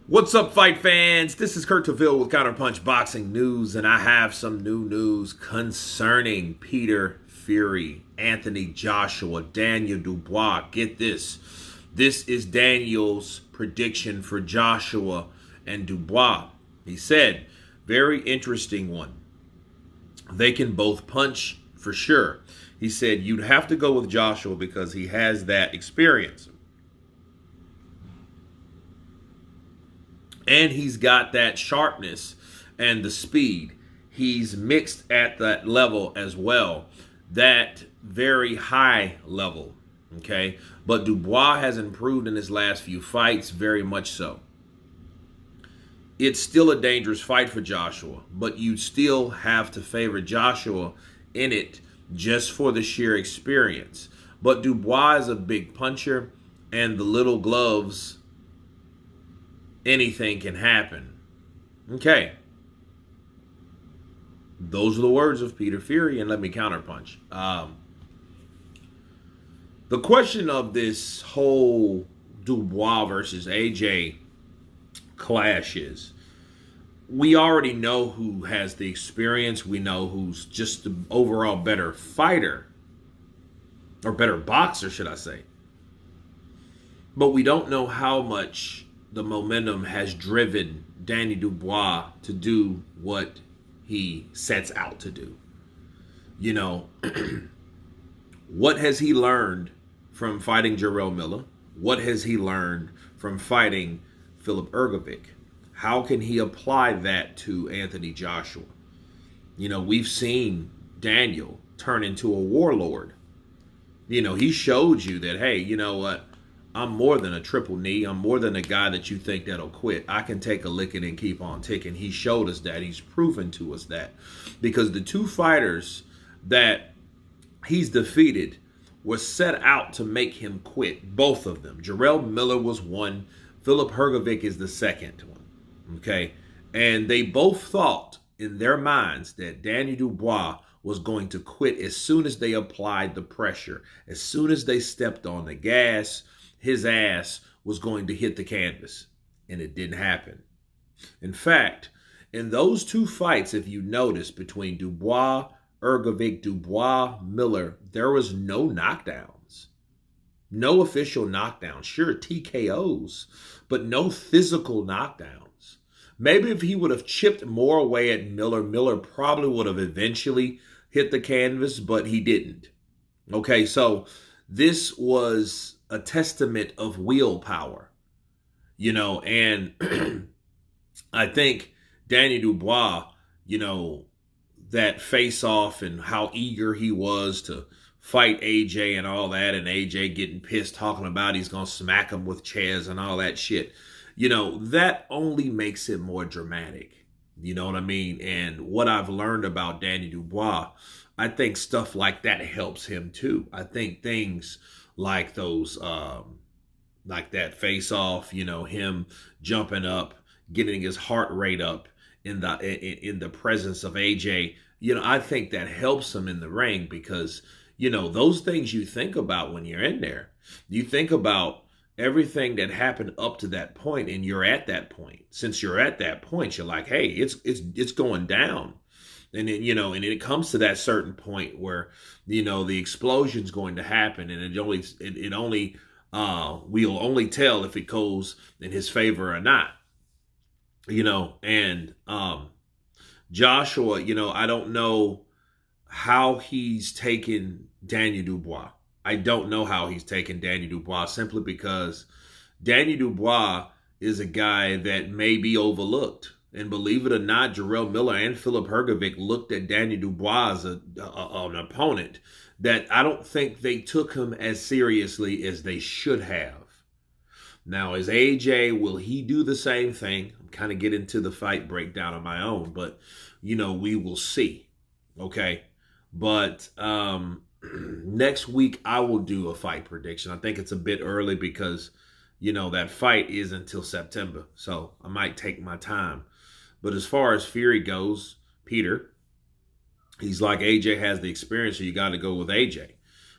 What's up, fight fans? This is Kurt Taville with Counterpunch Boxing News, and I have some new news concerning Peter Fury, Anthony Joshua, Daniel Dubois. Get this. This is Daniel's prediction for Joshua and Dubois. He said, very interesting one. They can both punch for sure. He said, you'd have to go with Joshua because he has that experience. And he's got that sharpness and the speed. He's mixed at that level as well, that very high level. Okay, but Dubois has improved in his last few fights, very much so. It's still a dangerous fight for Joshua, but you still have to favor Joshua in it just for the sheer experience. But Dubois is a big puncher, and the little gloves, anything can happen. Okay. Those are the words of Peter Fury, and let me counterpunch. The question of this whole Dubois versus AJ clash is, we already know who has the experience. We know who's just the overall better fighter, or better boxer, should I say. But we don't know how much the momentum has driven Danny Dubois to do what he sets out to do. You know, what has he learned from fighting Jarrell Miller? What has he learned from fighting Philip Ergovic? How can he apply that to Anthony Joshua? You know, we've seen Daniel turn into a warlord. You know, he showed you that, hey, you know what? I'm more than a triple knee. I'm more than a guy that you think that'll quit. I can take a licking and keep on ticking. He showed us that. He's proven to us that. Because the two fighters that he's defeated were set out to make him quit. Both of them. Jarrell Miller was one. Philip Hergovic is the second one. Okay? And they both thought in their minds that Danny Dubois was going to quit as soon as they applied the pressure. As soon as they stepped on the gas, his ass was going to hit the canvas, and it didn't happen. In fact, in those two fights, if you notice, between Dubois, Ergovic, Dubois, Miller, there was no knockdowns. No official knockdowns. Sure, TKOs, but no physical knockdowns. Maybe if he would have chipped more away at Miller, Miller probably would have eventually hit the canvas, but he didn't. Okay, so this was a testament of willpower, you know, and I think Danny Dubois, you know, that face off and how eager he was to fight AJ and all that, and AJ getting pissed talking about he's going to smack him with chairs and all that shit, you know, that only makes it more dramatic. You know what I mean? And what I've learned about Danny Dubois, I think stuff like that helps him too. I think things like those, like that face off, you know, him jumping up, getting his heart rate up in the presence of AJ, you know, I think that helps him in the ring because, you know, those things you think about when you're in there. You think about everything that happened up to that point, and you're at that point. Since you're at that point, you're like, hey, it's going down. And it, you know, and it comes to that certain point where, you know, the explosion's going to happen, and we'll only tell if it goes in his favor or not. You know, and Joshua, you know, I don't know how he's taken Daniel Dubois. I don't know how he's taken Daniel Dubois simply because Daniel Dubois is a guy that may be overlooked. And believe it or not, Jarrell Miller and Philip Hergovic looked at Danny Dubois as an opponent that I don't think they took him as seriously as they should have. Now, as AJ, will he do the same thing? I'm kind of getting to the fight breakdown on my own, but, you know, we will see. Okay? But next week, I will do a fight prediction. I think it's a bit early because, you know, that fight is until September. So I might take my time. But as far as Fury goes, Peter, he's like AJ has the experience, so you got to go with AJ,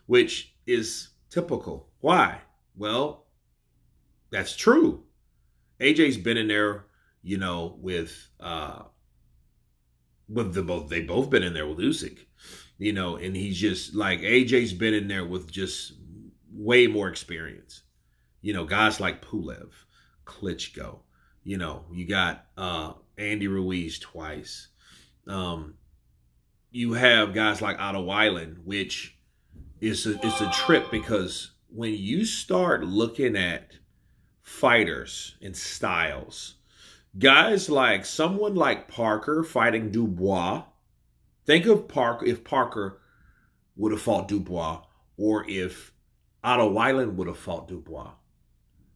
which is typical. Why? Well, that's true. AJ's been in there, with the both. They both been in there with Usyk, and he's just like AJ's been in there with just way more experience. Guys like Pulev, Klitschko. You got Andy Ruiz twice. You have guys like Otto Weiland, which it's a trip because when you start looking at fighters and styles, guys like someone like Parker fighting Dubois. Think of Parker if Parker would have fought Dubois, or if Otto Weiland would have fought Dubois.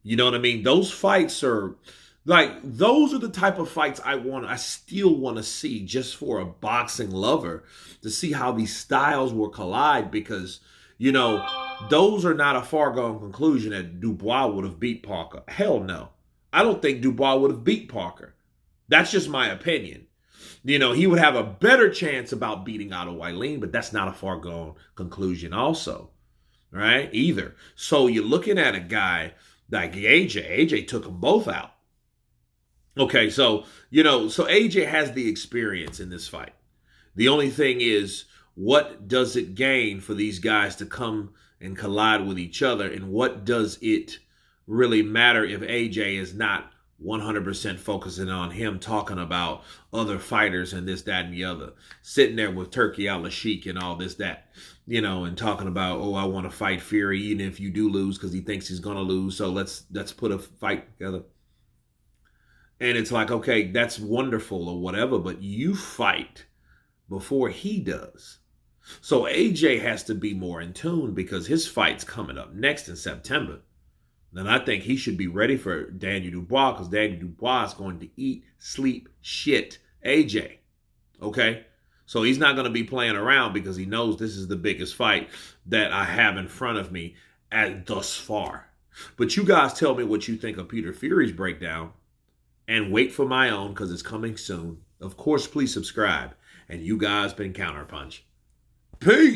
You know what I mean? Those fights are those are the type of fights I still want to see just for a boxing lover, to see how these styles will collide, because, those are not a foregone conclusion that Dubois would have beat Parker. Hell no. I don't think Dubois would have beat Parker. That's just my opinion. He would have a better chance about beating Otto Weiland, but that's not a foregone conclusion also, right? Either. So you're looking at a guy like AJ. AJ took them both out. Okay, so AJ has the experience in this fight. The only thing is, what does it gain for these guys to come and collide with each other? And what does it really matter if AJ is not 100% focusing on him talking about other fighters and this, that, and the other? Sitting there with Turkey al-Sheikh and all this, that, and talking about, oh, I want to fight Fury even if you do lose, because he thinks he's going to lose. So let's put a fight together. And it's like, okay, that's wonderful or whatever, but you fight before he does. So AJ has to be more in tune, because his fight's coming up next in September. And I think he should be ready for Daniel Dubois, because Daniel Dubois is going to eat, sleep, shit AJ. Okay? So he's not going to be playing around, because he knows this is the biggest fight that I have in front of me thus far. But you guys tell me what you think of Peter Fury's breakdown. And wait for my own, because it's coming soon. Of course, please subscribe. And you guys been Counterpunch. Peace.